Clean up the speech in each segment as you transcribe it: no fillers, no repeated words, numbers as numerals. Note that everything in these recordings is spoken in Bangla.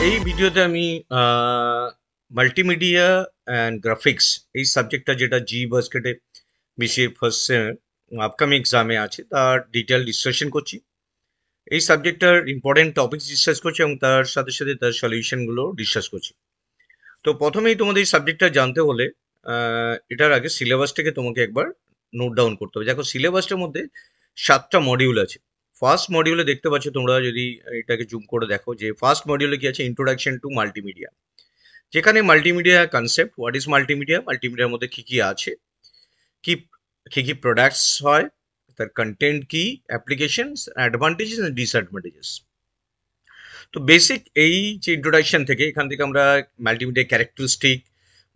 এই ভিডিওতে আমি মাল্টিমিডিয়া অ্যান্ড গ্রাফিক্স এই সাবজেক্টটা যেটা জি বাস্কেটে বিসিএ ফার্স্ট সেম আপকামিং এক্সামে আছে তার ডিটেল ডিসকাশন করছি। এই সাবজেক্টটার ইম্পর্টেন্ট টপিকস ডিসকাস করছি এবং তার সাথে সাথে তার সলিউশনগুলো ডিসকাস করছি। তো প্রথমেই তোমাদের এই সাবজেক্টটা জানতে হলে এটার আগে সিলেবাসটাকে তোমাকে একবার নোট ডাউন করতে হবে। দেখো সিলেবাসটার মধ্যে 7টা মডিউল আছে। ফার্স্ট মডিউলে দেখতে পাচ্ছ তোমরা, যদি এটাকে জুম করে দেখো, যে ফার্স্ট মডিউলে কি আছে, ইন্ট্রোডাকশন টু মাল্টিমিডিয়া, যেখানে multimedia concept, what is multimedia, মাল্টিমিডিয়ার মধ্যে কি কি আছে, কি কি কি প্রোডাক্টস হয়, তার কন্টেন্ট কি, অ্যাপ্লিকেশনস, অ্যাডভান্টেজেস এন্ড ডিসঅ্যাডভান্টেজেস। তো বেসিক এই যে ইন্ট্রোডাকশন থেকে, এখান থেকে আমরা মাল্টিমিডিয়া ক্যারেক্টারিস্টিক,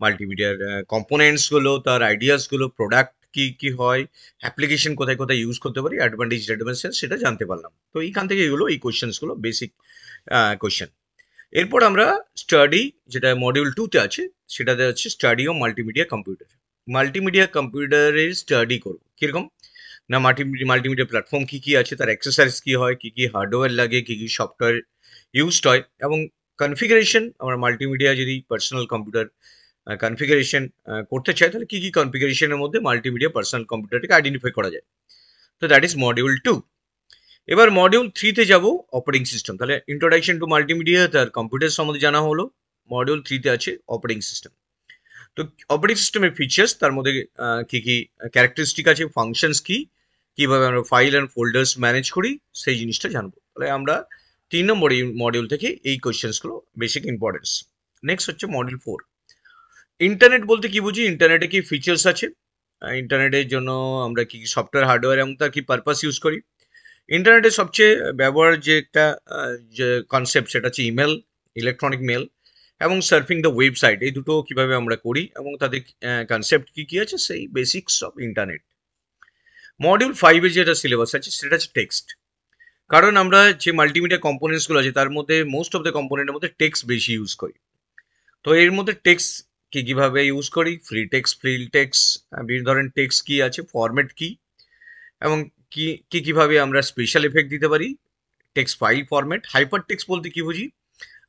মাল্টিমিডিয়ার কম্পোনেন্টস গুলো, তার আইডিয়াস গুলো, প্রোডাক্ট কি কি হয়, অ্যাপ্লিকেশন কোথায় কোথায় ইউজ করতে পারি, অ্যাডভান্টেজ ডিসঅ্যাডভান্টেজ সেটা জানতে পারলাম। তো এইখান থেকে এগুলো, এই কোয়েশ্চেন্স গুলো বেসিক কোয়েশ্চেন। এরপর আমরা স্টাডি, যেটা মডিউল 2 তে আছে, সেটাতে হচ্ছে study of multimedia computer. Multimedia কম্পিউটারের স্টাডি করবো কিরকম না, মাল্টিমিডিয়া প্ল্যাটফর্ম কি কি আছে, তার এক্সারসাইজ কি হয়, কি কি হার্ডওয়্যার লাগে, কি কি সফটওয়্যার ইউজড হয়, এবং কনফিগারেশন, আমরা মাল্টিমিডিয়া যদি পার্সোনাল কম্পিউটার কনফিগারেশন করতে চাই, তাহলে কি কি কনফিগারেশনের মধ্যে মাল্টিমিডিয়া পার্সোনাল কম্পিউটারটাকে আইডেন্টিফাই করা যায়। তো দ্যাট ইজ মডিউল 2। এবার মডিউল 3 তে যাব, অপারেটিং সিস্টেম। তাহলে ইন্ট্রোডাকশন টু মাল্টিমিডিয়া, তার কম্পিউটার সম্বন্ধে জানা হলো। মডিউল 3 তে আছে অপারেটিং সিস্টেম। তো অপারেটিং সিস্টেমের ফিচার্স, তার মধ্যে কি কি ক্যারেক্টারিস্টিক আছে, ফাংশনস কি, কিভাবে আমরা ফাইল অ্যান্ড ফোল্ডার্স ম্যানেজ করি, সেই জিনিসটা জানবো। তাহলে আমরা 3 নম্বর মডিউল থেকে এই কোয়েশ্চেন্সগুলো বেসিক ইম্পর্টেন্স। নেক্সট হচ্ছে মডিউল 4। ইন্টারনেট বলতে কি বুঝি, ইন্টারনেটে কি ফিচার্স আছে, ইন্টারনেটের জন্য আমরা কি কি সফটওয়্যার, হার্ডওয়্যার এবং তার কি পারপাস ইউজ করি। ইন্টারনেটের সবচেয়ে ব্যবহার যে একটা যে কনসেপ্ট, সেটা হচ্ছে ইমেল, ইলেকট্রনিক মেল এবং সার্ফিং দ্য ওয়েবসাইট। এই দুটো কিভাবে আমরা করি এবং তাদের কনসেপ্ট কি কি আছে, সেই বেসিক্স অফ ইন্টারনেট। মডিউল 5 এর যেটা সিলেবাস আছে, সেটা হচ্ছে টেক্সট। কারণ আমরা যে মাল্টিমিডিয়া কম্পোনেন্টসগুলো আছে, তার মধ্যে মোস্ট অফ দ্য কম্পোনেন্টের মধ্যে টেক্সট বেশি ইউজ করি। তো এর মধ্যে টেক্সট কি কিভাবে ইউজ করি, ফ্রি টেক্সট, ফ্রি টেক্সট, বিভিন্ন ধরনের টেক্সট কি আছে, ফরম্যাট কি, এবং কি কি কিভাবে আমরা স্পেশাল এফেক্ট দিতে পারি, text file format. Hyper text বলতে কি বুঝি,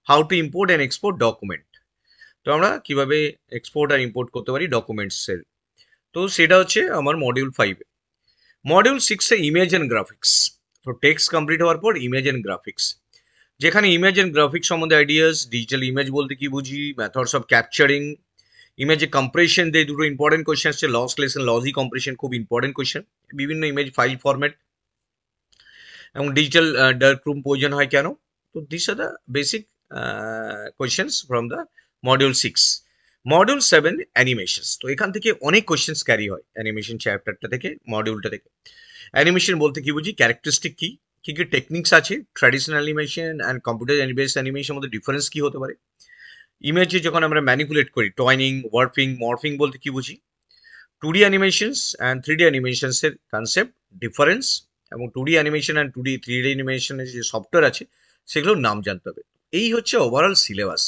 how to import and export document. তো আমরা কিভাবে এক্সপোর্ট আর ইম্পোর্ট করতে পারি ডকুমেন্টসের। তো সেটা হচ্ছে আমার মডিউল 5-এ। মডিউল 6-এ ইমেজ অ্যান্ড গ্রাফিক্স। তো টেক্সট কমপ্লিট হওয়ার পর ইমেজ অ্যান্ড গ্রাফিক্স, যেখানে ইমেজ অ্যান্ড গ্রাফিক্স সম্বন্ধে আইডিয়াস, ডিজিটাল ইমেজ বলতে কি বুঝি, মেথডস অফ ক্যাপচারিং, ইমেজে কম্প্রেশন দিয়ে দুটো ইম্পর্টেন্ট কোয়েশ্চেন আছে, লসলেস এন্ড লজি কম্প্রেশন, খুব ইম্পর্টেন্ট কোয়েশ্চেন। বিভিন্ন ইমেজ ফাইল ফরম্যাট এবং ডিজিটাল ডার্ক রুম প্রয়োজন হয় কেন। তো this are the basic questions from the module 6। Module 7 animations. তো এখান থেকে অনেক কোয়েশ্চেন্স ক্যারি হয় অ্যানিমেশন চ্যাপ্টারটা থেকে, মডিউলটা থেকে। অ্যানিমেশন বলতে কি বুঝি, ক্যারেক্টারিস্টিক কি, কি কি টেকনিক্স আছে, traditional animation and computer based অ্যানিমেশনের মধ্যে ডিফারেন্স কি হতে পারে। ইমেজে যখন আমরা ম্যানিপুলেট করি, টয়নিং, ওয়ার্পিং, মর্ফিং বলতে কি বুঝি। 2D অ্যানিমেশনস অ্যান্ড 3D অ্যানিমেশনসের কনসেপ্ট, ডিফারেন্স, এবং 2D অ্যানিমেশন অ্যান্ড 3D অ্যানিমেশনের যে সফটওয়্যার আছে, সেগুলোর নাম জানতে হবে। এই হচ্ছে ওভারঅল সিলেবাস।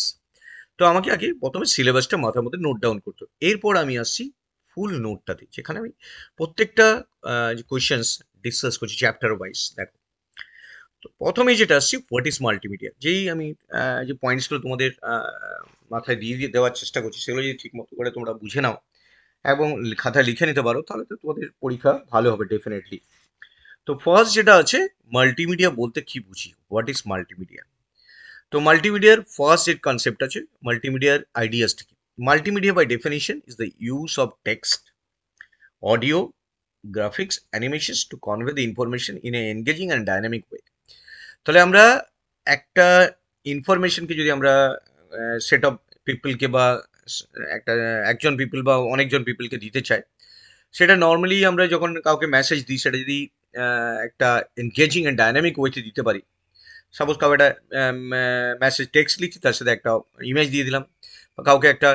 তো আমাকে আগে প্রথমে সিলেবাসটা মাথার মধ্যে নোট ডাউন করতে হবে। এরপর আমি আসছি ফুল নোটটাতে, যেখানে আমি প্রত্যেকটা যে কোয়েশ্চেন্স ডিসকাস করছি চ্যাপ্টার ওয়াইজ। দেখো, তো প্রথমেই যেটা আসছি, হোয়াট ইজ মাল্টিমিডিয়া। যেই আমি যে পয়েন্টসগুলো তোমাদের মাথায় দিয়ে দিয়ে দেওয়ার চেষ্টা করছি, সেগুলো যদি ঠিক মতো করে তোমরা বুঝে নাও এবং খাতায় লিখে নিতে পারো, তাহলে তো তোমাদের পরীক্ষা ভালো হবে ডেফিনেটলি। তো ফার্স্ট যেটা আছে, মাল্টিমিডিয়া বলতে কি বুঝি, হোয়াট ইজ মাল্টিমিডিয়া। তো মাল্টিমিডিয়ার ফার্স্ট যে কনসেপ্ট আছে, মাল্টিমিডিয়ার আইডিয়াসটা কি। Multimedia by definition is the use of text, audio, graphics, animations to convey the information in a engaging and dynamic way. তাহলে আমরা একটা ইনফরমেশনকে যদি আমরা সেট অফ পিপলকে বা একটা একজন পিপল বা অনেকজন পিপলকে দিতে চাই, সেটা নর্মালি আমরা যখন কাউকে মেসেজ দিই, সেটা যদি একটা এনগেজিং অ্যান্ড ডাইনামিক ওয়েতে দিতে পারি। সাপোজ কাউকে একটা মেসেজ টেক্সট লিখছি, তার সাথে একটা ইমেজ দিয়ে দিলাম, বা কাউকে একটা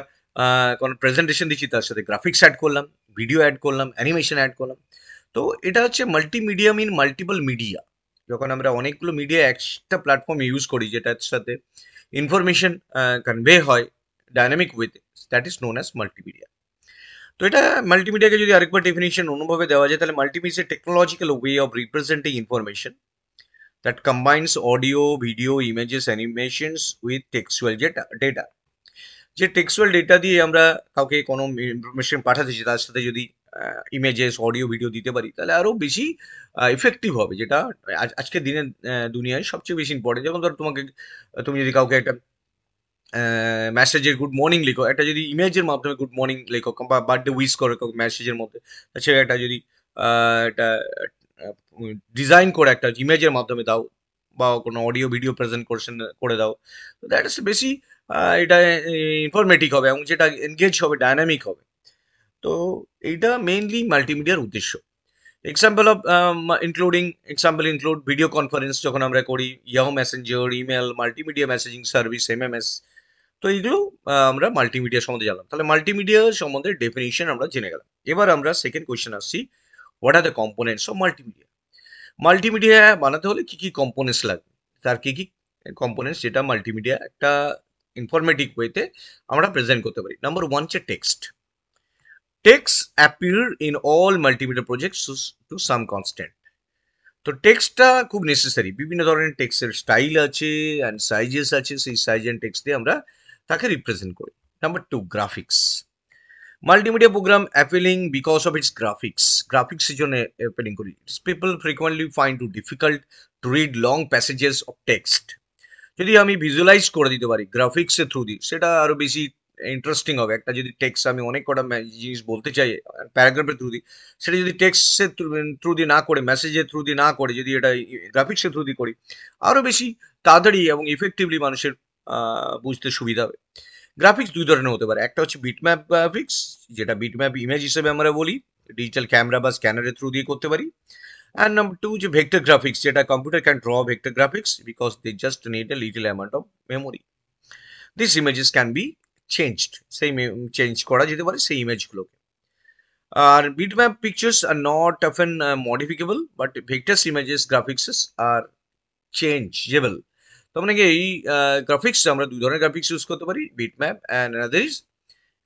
কোনো প্রেজেন্টেশন দিচ্ছি, তার সাথে গ্রাফিক্স অ্যাড করলাম, ভিডিও অ্যাড করলাম, অ্যানিমেশন অ্যাড করলাম। তো এটা হচ্ছে মাল্টিমিডিয়া মিন মাল্টিপল মিডিয়া। যখন আমরা অনেকগুলো মিডিয়া একটা প্ল্যাটফর্ম ইউজ করি, যেটার সাথে ইনফরমেশন কনভে হয় ডাইনামিক ওয়েতে, that is known as multimedia. তো এটা মাল্টিমিডিয়াকে যদি আরেকবার ডেফিনিশন অন্যভাবে দেওয়া যায়, তাহলে multimedia technological way of representing information that combines audio, video, images, animations with textual data. যে টেক্সচুয়াল ডেটা দিয়ে আমরা কাউকে কোনো ইনফরমেশন পাঠাতেছি, তার সাথে যদি ইমেজেস, অডিও, ভিডিও দিতে পারি, তাহলে আরও বেশি ইফেক্টিভ হবে, যেটা আজকের দিনে দুনিয়ায় সবচেয়ে বেশি ইম্পর্টেন্ট। যেমন ধরো তুমি যদি কাউকে একটা মেসেজের গুড মর্নিং লেখো, একটা যদি ইমেজের মাধ্যমে গুড মর্নিং লেখো বা বার্থডে উইশ করো মেসেজের মধ্যে, সে একটা যদি একটা ডিজাইন করে একটা ইমেজের মাধ্যমে দাও, বা কোনো অডিও ভিডিও প্রেজেন্ট করে দাও, দ্যাট ইস বেশি এটা ইনফরমেটিভ হবে এবং যেটা এনগেজ হবে, ডায়নামিক হবে। তো এইটা মেইনলি মাল্টিমিডিয়ার উদ্দেশ্য। Example of example include video conference যখন আমরা করি, Yahoo Messenger, email, multimedia messaging service, MMS. তো এইগুলো আমরা মাল্টিমিডিয়া সম্বন্ধে জানলাম। তাহলে মাল্টিমিডিয়া সম্বন্ধে ডেফিনিশন আমরা জেনে গেলাম। এবার আমরা সেকেন্ড কোয়েশ্চেন আসছি, what are the components of multimedia. Multimedia বানাতে হলে কি কি কম্পোনেন্টস লাগবে, তার কি কি কম্পোনেন্টস, যেটা মাল্টিমিডিয়া একটা ইনফরমেটিভ ওয়েতে আমরা প্রেজেন্ট করতে পারি। নাম্বার ওয়ান হচ্ছে text. Text appear in all multimedia projects to some constant. তো টেক্সটটা খুব নেসেসারি। বিভিন্ন ধরনের টেক্সটের স্টাইল আছে অ্যান্ড সাইজেস আছে, সেই সাইজ অ্যান্ড টেক্সট দিয়ে আমরা তাকে রিপ্রেজেন্ট করি। Number two, graphics. Multimedia program appealing because of its graphics. গ্রাফিক্সের জন্য অ্যাপিলিং করি। People frequently find to difficult to read long passages of text. যদি আমি ভিজুয়ালাইজ করে দিতে পারি গ্রাফিক্সের থ্রু দিয়ে, সেটা আরো বেশি ইন্টারেস্টিং হবে। একটা যদি টেক্সট আমি অনেক কটা জিনিস বলতে চাই প্যারাগ্রাফের থ্রু দিয়ে, সেটা যদি টেক্সটের থ্রু দিয়ে না করে, মেসেজের থ্রু দিয়ে না করে, যদি এটা গ্রাফিক্সের থ্রু দিয়ে করি, আরো বেশি তাড়াতাড়ি এবং ইফেক্টিভলি মানুষের বুঝতে সুবিধা হবে। গ্রাফিক্স দুই ধরনের হতে পারে। একটা হচ্ছে বিটম্যাপ গ্রাফিক্স, যেটা বিটম্যাপ ইমেজ হিসেবে আমরা বলি, ডিজিটাল ক্যামেরা বা স্ক্যানারের থ্রু দিয়ে করতে পারি। And number two is vector graphics, যেটা computer can draw vector graphics because they just need a little amount of memory. These images can be changed, সেই চেঞ্জ করা যেতে পারে সেই ইমেজগুলোকে। আর bitmap pictures are not often modifiable, but vectors images graphics are changeable. তো মানে কি, এই গ্রাফিক্স আমরা দুই ধরনের গ্রাফিক্স ইউজ করতে পারি, bitmap and another is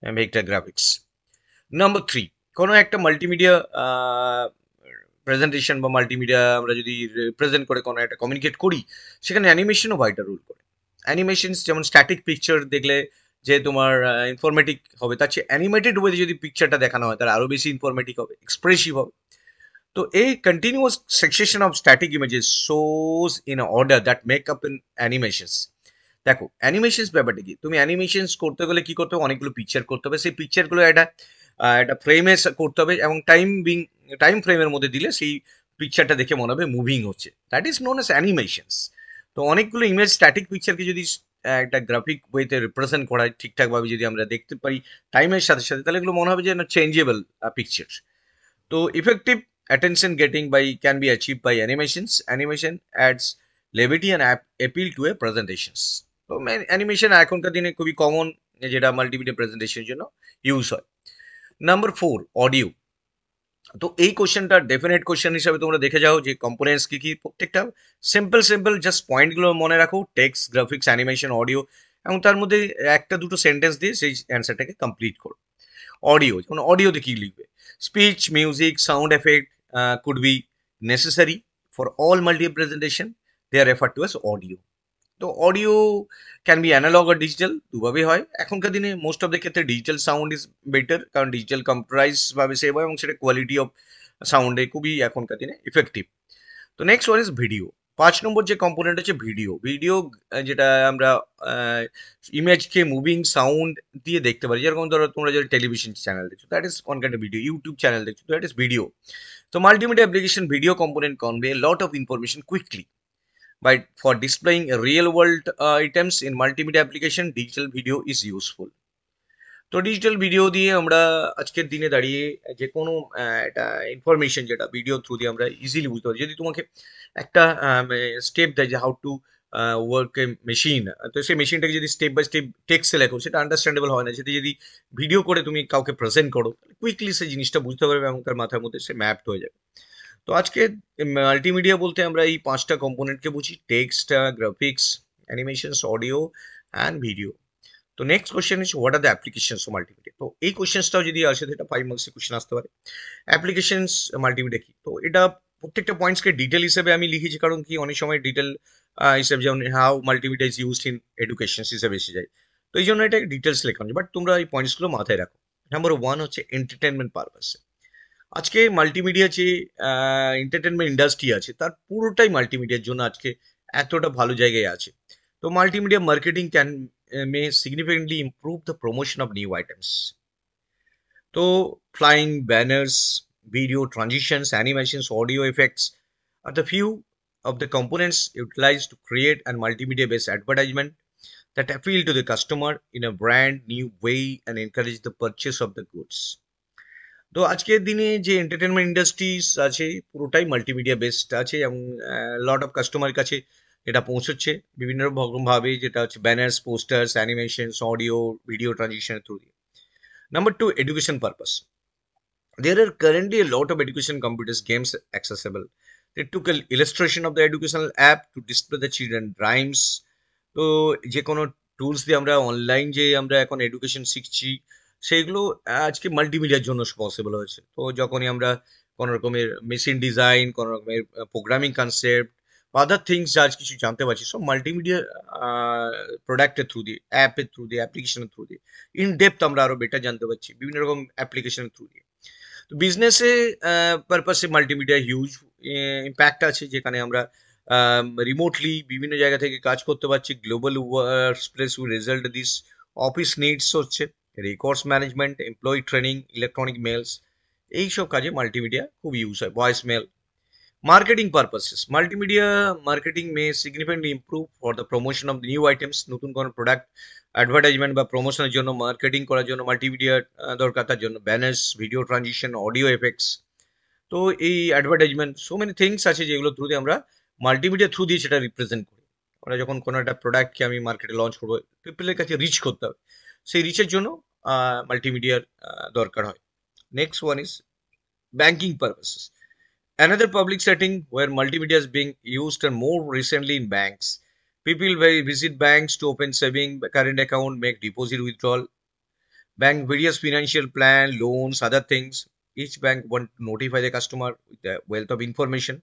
vector graphics. Number three, কোনো একটা মাল্টিমিডিয়া প্রেজেন্টেশন বা মাল্টিমিডিয়া আমরা যদি রিপ্রেজেন্ট করে কোনো একটা কমিউনিকেট করি, সেখানে অ্যানিমেশনও ভাইটাল রোল করে। অ্যানিমেশনস যেমন স্ট্যাটিক পিকচার দেখলে যে তোমার ইনফরমেটিভ হবে, তার চেয়ে অ্যানিমেটেড ওয়েতে যদি পিকচারটা দেখানো হয়, তার আরও বেশি ইনফরমেটিভ হবে, এক্সপ্রেসিভ হবে। তো এই continuous section of static images shows in order that make up in animations. দেখো অ্যানিমেশনস ব্যাপারটা কি, তুমি অ্যানিমেশনস করতে গেলে কি করতে হবে, অনেকগুলো পিকচার করতে হবে, সেই পিকচারগুলো একটা ফ্রেমে করতে হবে এবং টাইম ফ্রেমের মধ্যে দিলে সেই পিকচারটা দেখে মনে হবে মুভিং হচ্ছে, that is known as animations. তো অনেকগুলো ইমেজ স্ট্যাটিক পিকচারকে যদি একটা গ্রাফিক ওয়েতে রিপ্রেজেন্ট করা হয় ঠিকঠাকভাবে, যদি আমরা দেখতে পারি টাইমের সাথে সাথে, তাহলে এগুলো মনে হবে যে চেঞ্জেবল পিকচার। তো effective attention getting by can be achieved by animations. Animation adds levity and appeal to a presentations. তো অ্যানিমেশন এখনকার দিনে খুবই কমন, যেটা মাল্টিমিডিয়া প্রেজেন্টেশনের জন্য ইউজ হয়। Number four, audio. তো এই কোশ্চেনটা ডেফিনেট কোশ্চেন হিসাবে তোমরা দেখে যাও যে কম্পোনেন্টস কি কি, প্রত্যেকটা সিম্পল জাস্ট পয়েন্টগুলো মনে রাখো, টেক্সট, গ্রাফিক্স, অ্যানিমেশন, অডিও, এবং তার মধ্যে একটা দুটো সেন্টেন্স দিয়ে সেই অ্যান্সারটাকে কমপ্লিট করো। অডিও, যেমন অডিওতে কি লিখবে, speech, music, sound effect could be necessary for all multimedia presentation, they are refer to as audio. তো audio can be analog or digital, দুভাবেই হয়। এখনকার দিনে মোস্ট অফ দ্য ক্ষেত্রে ডিজিটাল সাউন্ড ইজ বেটার, কারণ ডিজিটাল কম্পিউটারাইজ ভাবে সেভ হয় এবং সেটা কোয়ালিটি অফ সাউন্ডে খুবই এখনকার দিনে ইফেক্টিভ। তো নেক্সট ওয়ান ইজ ভিডিও। 5 নম্বর যে কম্পোনেন্ট হচ্ছে ভিডিও। ভিডিও যেটা আমরা ইমেজকে মুভিং সাউন্ড দিয়ে দেখতে পারি, যেরকম ধরো তোমরা যদি টেলিভিশন চ্যানেল দেখছো, that is one kind of video. YouTube channel দেখছো, দ্যাট ইজ ভিডিও। তো multimedia application video component convey lot of information quickly. But for displaying real world items in multimedia application, digital video is useful. তো ডিজিটাল ভিডিও দিয়ে আমরা আজকের দিনে দাঁড়িয়ে যে কোনো একটা ইনফরমেশন যেটা ভিডিও থ্রু দিয়ে আমরা ইজিলি বুঝতে পারি। যদি তোমাকে একটা স্টেপ দেয় যে how to work A machine, তো সেই মেশিনটাকে যদি স্টেপ বাই স্টেপ টেক্সটে লেখো, সেটা আন্ডারস্ট্যান্ডেবল হয় না। সেটা যদি ভিডিও করে তুমি কাউকে প্রেজেন্ট করো, কুইকলি সেই জিনিসটা বুঝতে পারবে এবং তার মাথার মধ্যে সে ম্যাপড হয়ে যাবে। তো আজকে মাল্টিমিডিয়া বলতে আমরা এই 5টা কম্পোনেন্টকে বুঝি, text, graphics, animations, audio and video. তো next question is what are the applications of multimedia. তো এই কোয়েশ্চেনসটাও যদি আসে, সেটা 5 মার্কসের কোয়েশ্চেন আসতে পারে। অ্যাপ্লিকেশনস মাল্টিমিডিয়া কি, তো এটা প্রত্যেকটা পয়েন্টসকে ডিটেল হিসেবে আমি লিখেছি, কারণ কি অনেক সময় ডিটেল হিসেবে যেমন how multimedia is used in education হিসেবে এসে যায়, তো এই জন্য এটা ডিটেলস লেখা হচ্ছে। বাট তোমরা এই পয়েন্টসগুলো মাথায় রাখো। নাম্বার ওয়ান হচ্ছে এন্টারটেনমেন্ট পারপাস। আজকে মাল্টিমিডিয়া যে এন্টারটেনমেন্ট ইন্ডাস্ট্রি আছে তার পুরোটাই মাল্টিমিডিয়ার জন্য আজকে এতটা ভালো জায়গায় আছে। তো multimedia marketing can May significantly improve the promotion of new items. So, flying banners, video transitions, animations, audio effects are the few of the components utilized to create a multimedia based advertisement that appeal to the customer in a brand new way and encourage the purchase of the goods. তো আজকের দিনে যে এন্টারটেনমেন্ট ইন্ডাস্ট্রিজ আছে পুরোটাই মাল্টিমিডিয়া বেসড আছে, এবং লট অফ কাস্টমার কাছে এটা পৌঁছচ্ছে বিভিন্ন রকম ভাবে, যেটা হচ্ছে banners, posters, animations, audio, video ট্রানজিশনের থ্রু দিয়ে। Number two, education purpose. There are currently a lot of education computers games accessible. They took an illustration of the educational app to display the children rhymes. তো যে কোনো টুলস দিয়ে আমরা অনলাইন যে আমরা এখন এডুকেশন শিখছি সেইগুলো আজকে মাল্টিমিডিয়ার জন্য পসিবল হয়েছে। তো যখনই আমরা কোনো রকমের মেশিন ডিজাইন, কোনো রকমের প্রোগ্রামিং কনসেপ্ট বা আদার থিংস যা আজ কিছু জানতে পারছি, সব মাল্টিমিডিয়া প্রোডাক্টের থ্রু দিয়ে, অ্যাপের থ্রু দিয়ে, অ্যাপ্লিকেশনের থ্রু দিয়ে ইন ডেপথ আমরা আরো বেটার জানতে পারছি বিভিন্ন রকম অ্যাপ্লিকেশনের থ্রু দিয়ে। তো বিজনেসে পারপাসে মাল্টিমিডিয়া হিউজ ইম্প্যাক্ট আছে, যেখানে আমরা রিমোটলি বিভিন্ন জায়গা থেকে কাজ করতে পারছি। Global workplace will result this office needs হচ্ছে records management, employee training, electronic mails, এইসব কাজে মাল্টিমিডিয়া খুব ইউজ হয়। Voice mail. Marketing purposes, multimedia marketing may significantly improve for the promotion of new items. নতুন কোনো প্রোডাক্ট অ্যাডভার্টাইজমেন্ট বা প্রমোশনের জন্য, মার্কেটিং করার জন্য মাল্টিমিডিয়া দরকার। তার জন্য banners, video transition, audio effects. তো এই অ্যাডভার্টাইজমেন্ট সো মেনি থিংস আছে যেগুলো থ্রু দিয়ে আমরা মাল্টিমিডিয়া থ্রু দিয়ে সেটা রিপ্রেজেন্ট করি। আমরা যখন কোনো একটা প্রোডাক্টকে আমি মার্কেটে লঞ্চ করবো, পিপলের কাছে রিচ করতে হবে, সেই রিচের জন্য মাল্টিমিডিয়ার দরকার হয়। Next one is banking purposes, another public setting where multimedia is being used and more recently in banks. People will visit banks to open saving current account, make deposit withdrawal, bank various financial plan, loans, other things. Each bank want to notify the customer with the wealth of information.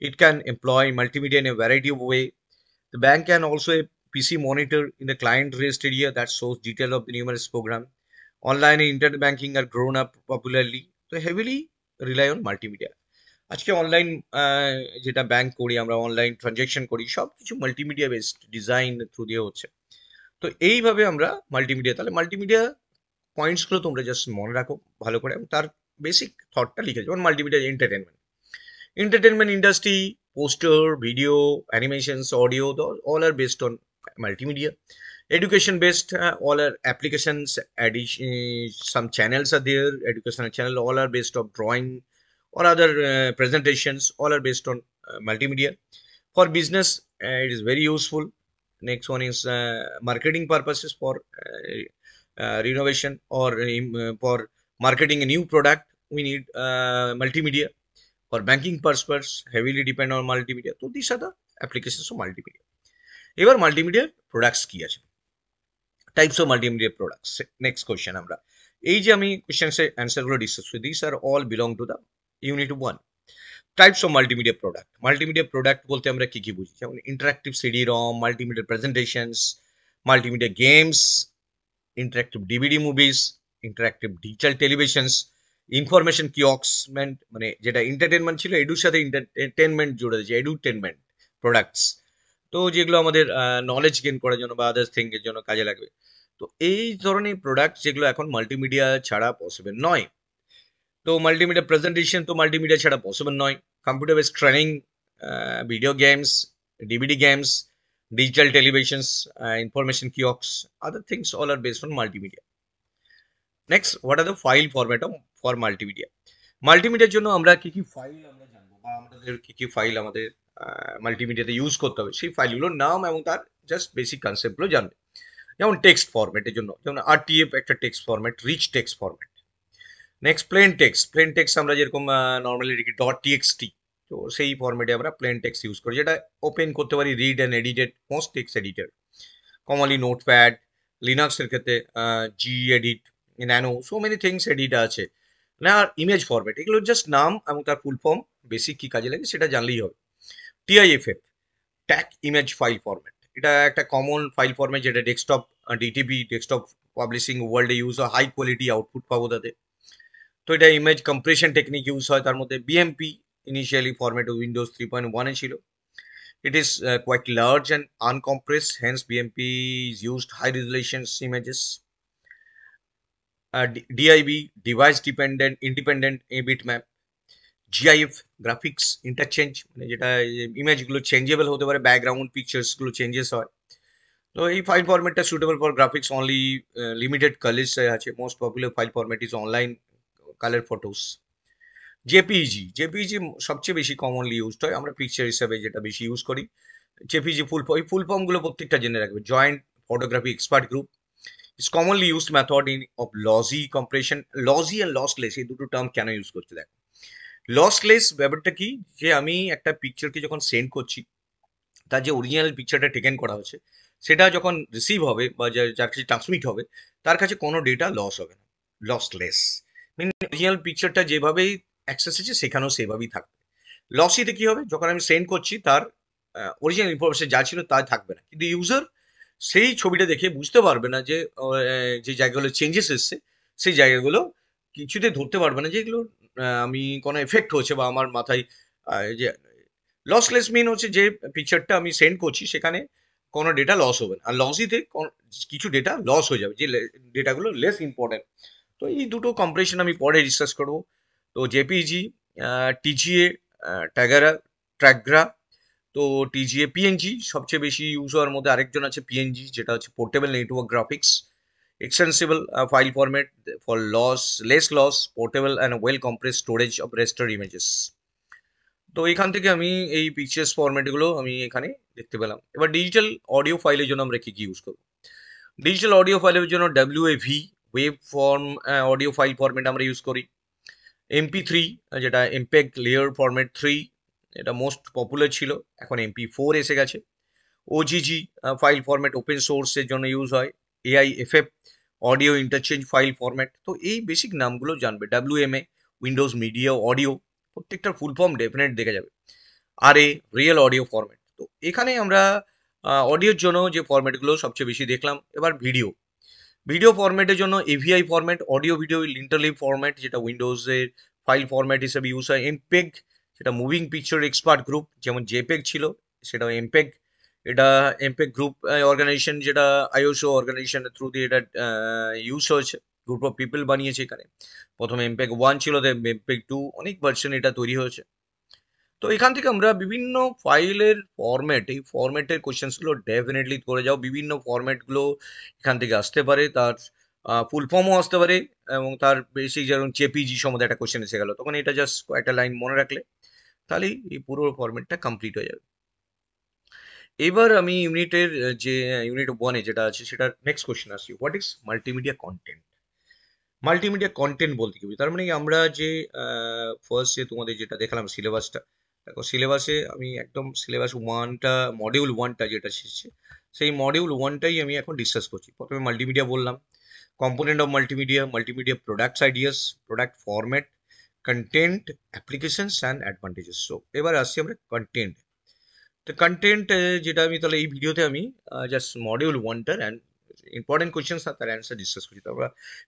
It can employ multimedia in a variety of way. The bank can also a PC monitor in the client raised area that shows detail of the numerous program. Online and internet banking are grown up popularly, so heavily rely on multimedia. আজকে অনলাইন যেটা ব্যাংক করি আমরা, অনলাইন ট্রানজ্যাকশন করি, সব কিছু মাল্টিমিডিয়া বেসড ডিজাইন থ্রু দিয়ে হচ্ছে। তো এইভাবে আমরা মাল্টিমিডিয়া, তাহলে মাল্টিমিডিয়া পয়েন্টসগুলো তোমরা জাস্ট মনে রাখো ভালো করে, এবং তার বেসিক থটটা লিখে। যেমন multimedia entertainment, entertainment industry, poster, video, animations, audio, all are based on multimedia. Education based, all are applications, addition, some channels are there, educational channel, all are based on drawing or other presentations, all are based on multimedia. For business, it is very useful. Next one is marketing purposes, for renovation or for marketing a new product, we need multimedia. For banking purpose, heavily depend on multimedia. So these are the applications of multimedia. এবার মাল্টিমিডিয়ার প্রোডাক্টস কি আছে, types of multimedia products. Next question, আমরা এই যে আমি কোয়েশ্চেন্সের অ্যান্সারগুলো ডিসকাস করি, this are all belong to the unit 1, types of multimedia product. Multimedia product বলতে আমরা কি কি বুঝি, যেমন interactive CD ROM, multimedia presentations, multimedia games, interactive DVD movies, interactive digital televisions, information কিওস্কমেন্ট, মানে যেটা এন্টারটেনমেন্ট ছিল এডুর সাথে এন্টারটেনমেন্ট জুড়ে দিয়েছে, এডুটেনমেন্ট প্রোডাক্টস। তো যেগুলো আমাদের নলেজ গেইন করার জন্য বা আদার্স থিং এর জন্য কাজে লাগবে। তো এই ধরনের প্রোডাক্ট যেগুলো এখন মাল্টিমিডিয়া ছাড়া পসিবল নয়। তো মাল্টিমিডিয়া প্রেজেন্টেশন তো মাল্টিমিডিয়া ছাড়া পসিবল নয়। Computer based training, video games, DVD games, digital televisions, information kiosks, other things all are based on multimedia. Next, what are the file format of for multimedia? মাল্টিমিডিয়ার জন্য আমরা কি কি ফাইল আমরা জানবো, বা আমাদের কি কি ফাইল আমাদের মাল্টিমিডিয়াতে ইউজ করতে হবে, সেই ফাইলগুলোর নাম এবং তার জাস্ট বেসিক কনসেপ্টগুলো জানবে। যেমন টেক্সট ফরম্যাটের জন্য, যেমন আরটিএফ একটা text format, rich text format. Next plain text, plain text আমরা যেরকম নর্মালি লিখি ডট টিএক্সটি, তো সেই ফরম্যাটে আমরা প্লেন টেক্সট ইউজ করি, যেটা ওপেন করতে পারি, read and edited most text editor, commonly Notepad, লিনাক্সের ক্ষেত্রে G edit, nano, so many things edit আছে। তো না আর ইমেজ ফরম্যাট, এগুলো জাস্ট নাম এবং তার ফুল ফর্ম বেসিক কি কাজে লাগে সেটা জানলেই হবে। TIFF, tag image file format, এটা একটা কমন ফাইল ফরম্যাট যেটা ডেস্কটপ ডিটিপি ডেস্কটপ পাবলিশিং ওয়ার্ল্ডে ইউজ হয়, হাই কোয়ালিটি আউটপুট পাবো তাতে। তো এটা ইমেজ কম্প্রেশন টেকনিক ইউজ হয় তার মধ্যে। বিএমপি ইনিশিয়ালি ফরম্যাট উইন্ডোজ 3.1 ছিল। It is quite large and uncompressed, hence BMP is used high resolution images. DIB, device dependent independent bitmap. GIF, graphics interchange, মানে যেটা ইমেজগুলো চেঞ্জেবল হতে পারে, ব্যাকগ্রাউন্ড পিকচার্সগুলো চেঞ্জেস হয়। তো এই ফাইল ফরম্যাটটা suitable for graphics only, limited colours আছে। Most popular file format is online colour photos. JPEG সবচেয়ে বেশি কমনলি ইউজড হয়, আমরা পিকচার হিসাবে যেটা বেশি ইউজ করি। জেপিইজি ফুল ফর্মগুলো প্রত্যেকটা জেনে রাখবে। Joint photography expert group is commonly used method in of lossy compression. Lossy আর লসলেস এই দুটো টার্ম কেন ইউজ করতে দেখো। লসলেস ব্যাপারটা কি, যে আমি একটা পিকচারকে যখন সেন্ড করছি, তার যে অরিজিনাল পিকচারটা টেকেন করা হচ্ছে সেটা যখন রিসিভ হবে বা যার কাছে ট্রান্সমিট হবে, তার কাছে কোনো ডেটা লস হবে না। লসলেস মিন অরিজিনাল পিকচারটা যেভাবেই অ্যাক্সেস আছে সেখানেও সেভাবেই থাকবে। লসিতে কি হবে, যখন আমি সেন্ড করছি তার অরিজিনাল ইনফরমেশন যা ছিল তা থাকবে না, কিন্তু ইউজার সেই ছবিটা দেখে বুঝতে পারবে না যে যে জায়গাগুলো চেঞ্জেস এসছে সেই জায়গাগুলো কিছুতে ধরতে পারবে না যে এগুলো আমি কোনো এফেক্ট হচ্ছে বা আমার মাথায় যে লসলেস মিন হচ্ছে যে পিকচারটা আমি সেন্ড করছি সেখানে কোনো ডেটা লস হবে না, আর লসিতে কিছু ডেটা লস হয়ে যাবে যে ডেটাগুলো লেস ইম্পর্টেন্ট। তো এই দুটো কম্পারিশন আমি পরে ডিসকাস করবো। তো জেপিজি, টিজিএ, ট্যাগারা, ট্র্যাগ্রা। তো টিজিএ, পিএনজি সবচেয়ে বেশি ইউজ হওয়ার মধ্যে আরেকজন আছে পিএনজি, যেটা হচ্ছে portable network graphics, extensible file format for less loss, portable and well compress storage of raster images. তো এখান থেকে আমি এই পিকচার্স ফরম্যাটগুলো আমি এখানে দেখতে পেলাম। এবার ডিজিটাল অডিও ফাইলের জন্য আমরা কি কি ইউজ করবো। ডিজিটাল অডিও ফাইলের জন্য WAV, waveform audio file format আমরা ইউজ করি। MP3, যেটা এমপেগ লেয়ার ফরম্যাট 3, এটা মোস্ট পপুলার ছিল, এখন MP4 এসে গেছে। ওজিজি ফাইল ফরম্যাট ওপেন সোর্সের জন্য ইউজ হয়। AIFF, audio interchange file format. তো এই বেসিক নামগুলো জানবে। WMA, উইন্ডোজ মিডিয়া অডিও, প্রত্যেকটার ফুল ফর্ম ডেফিনেট দেখে যাবে। RA, real audio format. তো এখানে আমরা অডিওর জন্য যে ফরম্যাটগুলো সবচেয়ে বেশি দেখলাম। এবার ভিডিও, ভিডিও ফরম্যাটের জন্য AVI format, audio video interleave format, যেটা উইন্ডোজের ফাইল ফরম্যাট হিসেবে ইউজ হয়। এমপেগ, সেটা মুভিং পিকচার এক্সপার্ট গ্রুপ, যেমন জেপেগ ছিল সেটা এমপেগ। এটা এমপেগ গ্রুপ অর্গানাইজেশন, যেটা আইওসো অর্গানাইজেশনের থ্রু দিয়ে এটা ইউজ হয়েছে, গ্রুপ অফ পিপল বানিয়েছে এখানে। প্রথমে এমপেগ 1 ছিল, এমপেগ 2, অনেক ভার্সন এটা তৈরি হয়েছে। তো এখান থেকে আমরা বিভিন্ন ফাইলের ফরম্যাট, এই ফরম্যাটের কোয়েশ্চেন্সগুলো ডেফিনেটলি করে যাও। বিভিন্ন ফরম্যাটগুলো এখান থেকে আসতে পারে, তার ফুল ফর্মও আসতে পারে, এবং তার বেসিক যেমন জেপিজি সম্বন্ধে একটা কোয়েশ্চেন এসে গেল, তখন এটা জাস্ট কয়েকটা লাইন মনে রাখলে তাহলেই এই পুরো ফরম্যাটটা কমপ্লিট হয়ে যাবে। এবার আমি ইউনিটের যে ইউনিট 1-এ যেটা আছে সেটার নেক্সট কোয়েশ্চেন আসছি, what is multimedia content. Multimedia content বলতে কি, তার মানে আমরা যে ফার্স্ট যে তোমাদের যেটা দেখালাম সিলেবাসটা, দেখো সিলেবাসে আমি একদম সিলেবাস 1টা, মডিউল 1টা যেটা শিখছে সেই মডিউল 1টাই আমি এখন ডিসকাস করছি। প্রথমে মাল্টিমিডিয়া বললাম, component of multimedia, multimedia products ideas, product format, content, applications and advantages. So এবার আসছি আমরা কন্টেন্ট। তো কন্টেন্ট যেটা আমি তাহলে এই ভিডিওতে আমি জাস্ট মডিউল 1টার অ্যান্ড ইম্পর্টেন্ট কোয়েশ্চেন্স আর তার অ্যান্সার ডিসকাস করছি। তারপর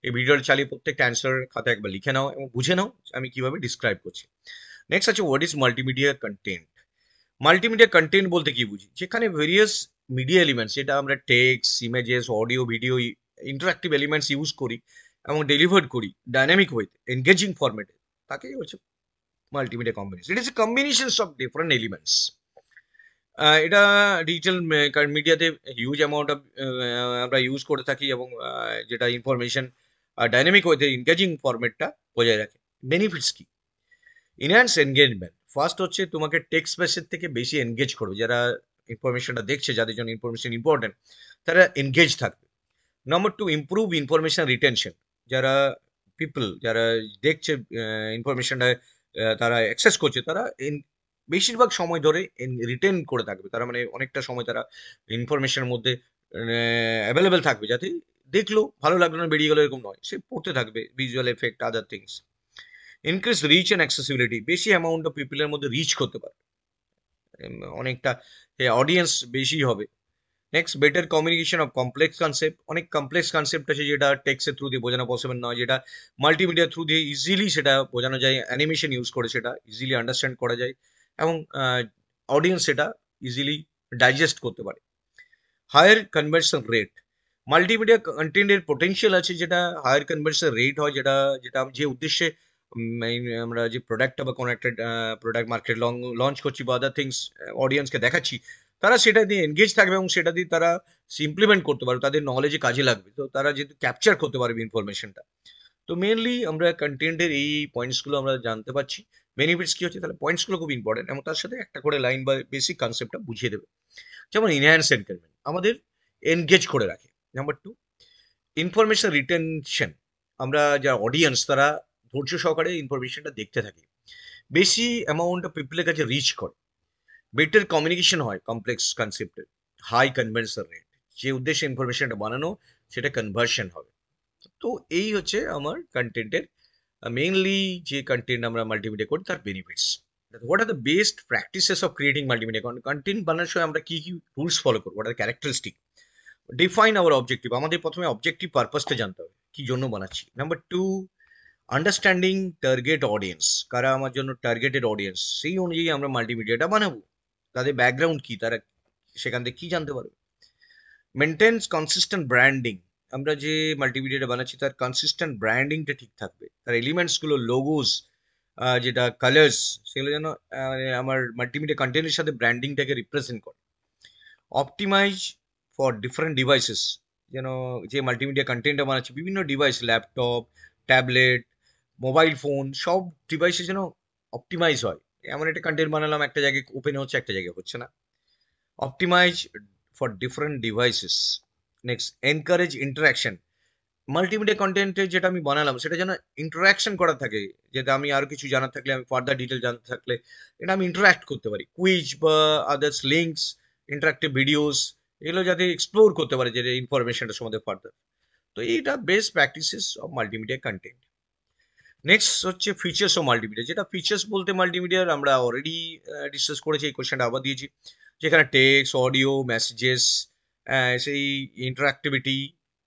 এই ভিডিওটা চালিয়ে প্রত্যেকটা অ্যান্সার খাতা একবার লিখে নাও এবং বুঝে নাও আমি কিভাবে ডিসক্রাইব করছি। নেক্সট আছে what is multimedia content. Multimedia content বলতে কি বুঝি, যেখানে ভেরিয়াস মিডিয়া এলিমেন্টস, যেটা আমরা text, images, audio, video, interactive elements use করি এবং ডেলিভার করি ডাইনামিক ওয়েতে, এনগেজিং ফরম্যাটে, তাকেই হচ্ছে multimedia combination. It is a combinations of different elements. এটা ডিজিটাল মিডিয়াতে হিউজ অ্যামাউন্ট অফ আমরা ইউজ করে থাকি, এবং যেটা ইনফরমেশন ডাইনামিক ওয়েতে এনগেজিং ফরম্যাটটা বজায় রাখে। বেনিফিটস কি, ইনহ্যান্স এনগেজমেন্ট। ফার্স্ট হচ্ছে তোমাকে টেক্সট স্পেসের থেকে বেশি এনগেজ করবে, যারা ইনফরমেশনটা দেখছে, যাদের জন্য ইনফরমেশন ইম্পর্টেন্ট, তারা এনগেজ থাকবে। Number 2, improve information retention. যারা পিপল, যারা দেখছে ইনফরমেশনটা, তারা অ্যাক্সেস করছে, তারা বেশিরভাগ সময় ধরে রিটেন করে থাকবে, তারা মানে অনেকটা সময় তারা ইনফরমেশনের মধ্যে অ্যাভেলেবেল থাকবে, যাতে দেখলো ভালো লাগলো না বেরিয়ে গেলো এরকম নয়, সে পড়তে থাকবে, visual effect, other things. Increase reach and accessibility, বেশি অ্যামাউন্ট অফ পিপলের মধ্যে রিচ করতে পারে, অনেকটা অডিয়েন্স বেশি হবে। Next, better communication of complex concept, অনেক কমপ্লেক্স কনসেপ্ট আছে যেটা টেক্সটের থ্রু দিয়ে বোঝানো পসিবল নয়, যেটা মাল্টিমিডিয়া থ্রু দিয়ে ইজিলি সেটা বোঝানো যায়, অ্যানিমেশন ইউজ করে সেটা ইজিলি আন্ডারস্ট্যান্ড করা যায় এবং অডিয়েন্স সেটা ইজিলি ডাইজেস্ট করতে পারে। হায়ার কনভার্সন রেট, মাল্টিমিডিয়া কন্টেন্টের পোটেনশিয়াল আছে যেটা হায়ার কনভার্সন রেট হয়, যেটা যেটা যে উদ্দেশ্যে আমরা যে প্রোডাক্টটা বা কোনো একটা প্রোডাক্ট মার্কেট লঞ্চ করছি বা আদার থিংস অডিয়েন্সকে দেখাচ্ছি, তারা সেটা দিয়ে এনগেজ থাকবে এবং সেটা দিয়ে তারা ইমপ্লিমেন্ট করতে পারবে, তাদের নলেজে কাজে লাগবে, তো তারা যেহেতু ক্যাপচার করতে পারবে ইনফরমেশনটা। তো মেনলি আমরা কন্টেন্টের এই পয়েন্টসগুলো আমরা জানতে পারছি, বেনিফিটস কি হচ্ছে, তাহলে পয়েন্টসগুলো খুব ইম্পর্টেন্ট এবং তার সাথে একটা করে লাইন বা বেসিক কনসেপ্টটা বুঝিয়ে দেবে। যেমন ইনহ্যান্স এনগেজমেন্ট, আমাদের এনগেজ করে রাখে। নাম্বার টু, ইনফরমেশন রিটেনশন, আমরা যারা অডিয়েন্স তারা ধৈর্য সহকারে ইনফরমেশনটা দেখতে থাকে, বেশি অ্যামাউন্ট অফ পিপলের কাছে রিচ করে, বেটার কমিউনিকেশন হয় কমপ্লেক্স কনসেপ্টের, হাই কনভার্সন রেট, যে উদ্দেশ্যে ইনফরমেশনটা বানানো সেটা কনভার্সন হবে। তো এই হচ্ছে আমার কন্টেন্টের মেইনলি যে কন্টেন্ট আমরা মাল্টিমিডিয়া করি তার benefits. What are the best practices of creating multimedia content বানানোর সময় আমরা কি কি রুলস ফলো করবো, what are characteristic, define our objective, আমাদের প্রথমে অবজেক্টিভ পারপাসটা জানতে হবে কি জন্য বানাচ্ছি। Number two, understanding target audience, কারা আমার জন্য টার্গেটেড অডিয়েন্স, সেই অনুযায়ী আমরা মাল্টিমিডিয়াটা বানাবো, তাদের ব্যাকগ্রাউন্ড কি, তারা সেখান থেকে কি জানতে পারবে। মেনটেন্স কনসিস্টেন্ট ব্র্যান্ডিং, আমরা যে মাল্টিমিডিয়াটা বানাচ্ছি তার কনসিস্টেন্ট ব্র্যান্ডিংটা ঠিক থাকবে, তার এলিমেন্টসগুলো লোগোস যেটা কালার্স সেগুলো যেন আমার মাল্টিমিডিয়া কন্টেন্টের সাথে ব্র্যান্ডিংটাকে রিপ্রেজেন্ট করে। অপটিমাইজ ফর ডিফারেন্ট ডিভাইসেস, যেন যে মাল্টিমিডিয়া কন্টেন্টটা বানাচ্ছি বিভিন্ন device, laptop, tablet, mobile phone, সব ডিভাইসে যেন অপটিমাইজ হয়, এমন একটা কন্টেন্ট বানালাম একটা জায়গায় ওপেন হচ্ছে একটা জায়গায় হচ্ছে না। Optimize for different devices. Next, encourage interaction, multimedia কন্টেন্টে যেটা আমি বানালাম সেটা যেন ইন্টারাকশন করা থাকে, যেটা আমি আরো কিছু জানার থাকলে, আমি ফার্দার ডিটেল জানতে থাকলে এটা আমি ইন্টারাক্ট করতে পারি, কুইজ বা আদার্স লিঙ্কস, ইন্টারাক্টিভ ভিডিওস, এগুলো যাতে এক্সপ্লোর করতে পারে যে ইনফরমেশনটা সম্বন্ধে ফার্দার। তো এইটা best practices of multimedia content. Next হচ্ছে ফিচার্স অফ মাল্টিমিডিয়া, যেটা ফিচার্স বলতে মাল্টিমিডিয়ার আমরা অলরেডি ডিসকাস করেছি, এই কোয়েশ্চেনটা আবার দিয়েছি, যেখানে টেক্সট, অডিও, মেসেজেস, সেই ইন্টারাক্টিভিটি,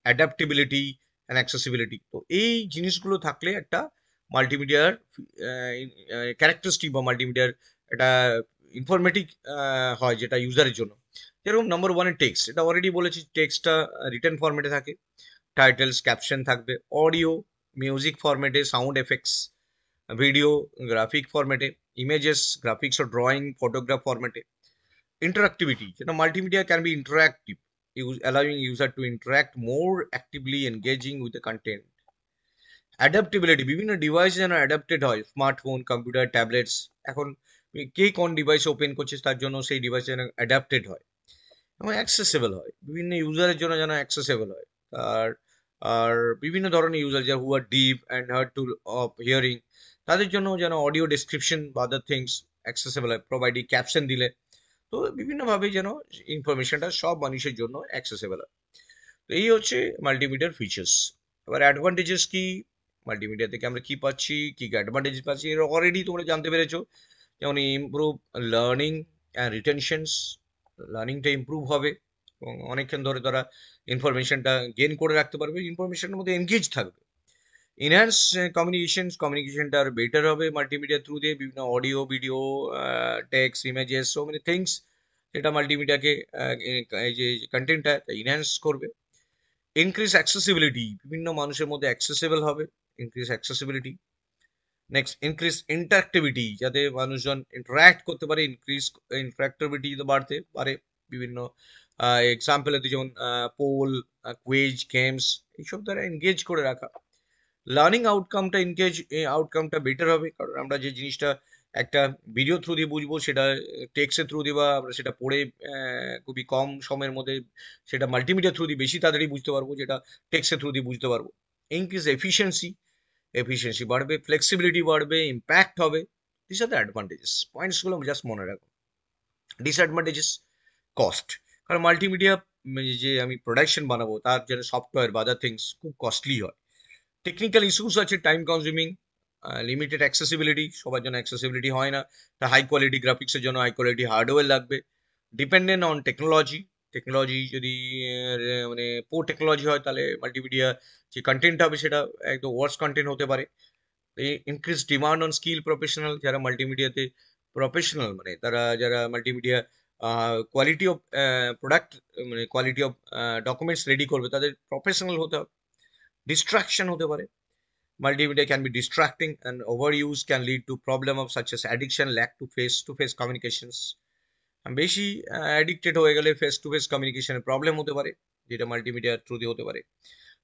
অ্যাডাপ্টেবিলিটি অ্যান্ড অ্যাক্সেসিবিলিটি, তো এই জিনিসগুলো থাকলে একটা মাল্টিমিডিয়ার ক্যারেক্টারিস্টিক বা মাল্টিমিডিয়ার একটা ইনফরমেটিভ হয় যেটা ইউজারের জন্য। যেরকম নাম্বার ওয়ানের টেক্সট, এটা অলরেডি বলেছি, টেক্সটটা রিটেন ফরম্যাটে থাকে, টাইটেলস, ক্যাপশন থাকবে, অডিও মিউজিক ফরম্যাটে, সাউন্ড এফেক্টস, ভিডিও গ্রাফিক ফরম্যাটে, ইমেজেস গ্রাফিক্স ও ড্রয়িং ফটোগ্রাফ ফরম্যাটে। Interactivity, multimedia can be interactive, allowing user to interact more actively, engaging with the content. Adaptability, বিভিন্ন ডিভাইস যেন অ্যাডাপ্টেড হয়, স্মার্টফোন, কম্পিউটার, ট্যাবলেটস, এখন কে কোন ডিভাইস ওপেন করছে তার জন্য সেই ডিভাইস যেন অ্যাডাপ্টেড হয় এবং অ্যাক্সেসেবল হয়, বিভিন্ন ইউজারের জন্য যেন অ্যাক্সেসেবল হয়। আর আর বিভিন্ন ধরনের ইউজার যারা who are deaf and hard to of hearing, তাদের জন্য যেন অডিও ডেসক্রিপশন বা আদার থিংস অ্যাক্সেসেবল হয়, প্রোভাইডিং ক্যাপশন দিলে, তো বিভিন্নভাবে যেন ইনফরমেশনটা সব মানুষের জন্য অ্যাক্সেসেবল হয়। তো এই হচ্ছে মাল্টিমিডিয়ার ফিচার্স। এবার অ্যাডভান্টেজেস কি, মাল্টিমিডিয়া থেকে আমরা কি পাচ্ছি, কি কি অ্যাডভান্টেজ পাচ্ছি, এর অলরেডি তোমরা জানতে পেরেছো, যেমন ইমপ্রুভ লার্নিং অ্যান্ড রিটেনশনস, লার্নিংটা ইমপ্রুভ হবে এবং অনেকক্ষণ ধরে তারা ইনফরমেশনটা গেন করে রাখতে পারবে, ইনফরমেশনের মধ্যে এনগেজ থাকবে। ইনহ্যান্স কমিউনিকেশনটা আর বেটার হবে মাল্টিমিডিয়া থ্রু দিয়ে, বিভিন্ন audio, video, text, images, so many things, যেটা মাল্টিমিডিয়াকে এই যে কন্টেন্টটা ইনহ্যান্স করবে। ইনক্রিজ অ্যাক্সেসিবিলিটি, বিভিন্ন মানুষের মধ্যে অ্যাক্সেসেবল হবে, increase accessibility. Next, increase interactivity, যাতে মানুষজন ইন্টারাক্ট করতে পারে, ইনক্রিজ ইন্টারঅ্যাক্টিভিটি বাড়তে পারে, বিভিন্ন এক্সাম্পল হতে যেমন পোল, কুইজ, গেমস, এইসব দ্বারা এনগেজ করে রাখা। লার্নিং আউটকামটা আউটকামটা বেটার হবে, কারণ আমরা যে জিনিসটা একটা ভিডিও থ্রু দিয়ে বুঝবো সেটা টেক্সটের থ্রু দিয়ে বা আমরা সেটা পড়ে খুবই কম সময়ের মধ্যে সেটা মাল্টিমিডিয়া থ্রু দিয়ে বেশি তাড়াতাড়ি বুঝতে পারবো, যেটা টেক্সটের থ্রু দিয়ে বুঝতে পারবো। ইনক্রিজ এফিসিয়েন্সি, এফিসিয়েন্সি বাড়বে, ফ্লেক্সিবিলিটি বাড়বে, ইম্প্যাক্ট হবে। দিস আর দ্য অ্যাডভান্টেজেস, পয়েন্টসগুলো জাস্ট মনে রাখো। ডিসঅ্যাডভান্টেজেস, কস্ট, কারণ মাল্টিমিডিয়া যে আমি প্রোডাকশন বানাবো তার জন্য সফটওয়্যার বা আদার থিংস খুব কস্টলি হয়। টেকনিক্যাল ইস্যুস আছে, টাইম কনজিউমিং, লিমিটেড অ্যাক্সেসিবিলিটি, সবার জন্য অ্যাক্সেসিবিলিটি হয় না, তা হাই কোয়ালিটি গ্রাফিক্সের জন্য হাই কোয়ালিটি হার্ডওয়্যার লাগবে। ডিপেন্ডেন্ট অন টেকনোলজি, টেকনোলজি যদি মানে পোর টেকনোলজি হয় তাহলে মাল্টিমিডিয়া যে কন্টেন্ট হবে সেটা একদম ওয়ার্স কন্টেন্ট হতে পারে। Increase demand on skill professional, যারা মাল্টিমিডিয়াতে প্রফেশনাল মানে তারা যারা মাল্টিমিডিয়া কোয়ালিটি অফ প্রোডাক্ট মানে কোয়ালিটি অফ ডকুমেন্টস রেডি করবে তাদের প্রফেশনাল হতে হবে। ডিস্ট্রাকশন হতে পারে, multimedia can be distracting and overuse can lead to problem of such as addiction, lack to face communications. বেশি অ্যাডিক্টেড হয়ে গেলে ফেস টু ফেস কমিউনিকেশনের প্রবলেম হতে পারে, যেটা মাল্টিমিডিয়ার থ্রু দিয়ে হতে পারে।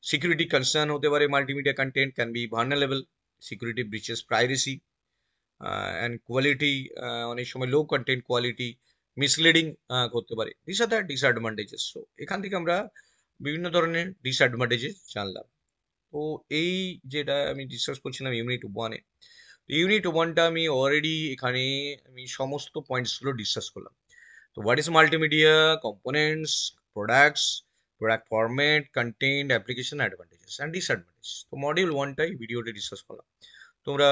সিকিউরিটি কনসার্ন হতে পারে, multimedia content can be vulnerable, security breaches privacy and quality, অনেক সময় লো কন্টেন্ট কোয়ালিটি মিসলিডিং করতে পারে। This are the disadvantages. So এখান থেকে আমরা বিভিন্ন ধরনের ডিসঅ্যাডভান্টেজেস জানলাম। তো এই যেটা আমি ডিসকাস করছিলাম ইউনিট 1-এ, ইউনিট 1টা আমি অলরেডি এখানে আমি সমস্ত পয়েন্টসগুলো ডিসকাস করলাম। তো what is multimedia, components, products, product format, content, application, advantages and disadvantage. তো মডিউল 1টাই ভিডিওটা ডিসকাস করলাম। তোমরা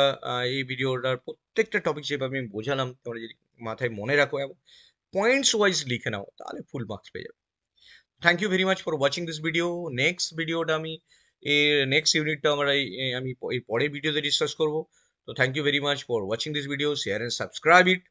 এই ভিডিওটার প্রত্যেকটা টপিক যেভাবে আমি বোঝালাম তোমরা যদি মাথায় মনে রাখো এবং পয়েন্টস ওয়াইজ লিখে নাও তাহলে ফুল মার্কস পেয়ে যাবে। Thank you very much for watching this video. Next ভিডিওটা আমি নেক্সট ইউনিটটা আমরা আমি এই পরের ভিডিওতে ডিসকাস করবো। তো thank you very much for watching this video, share and subscribe it.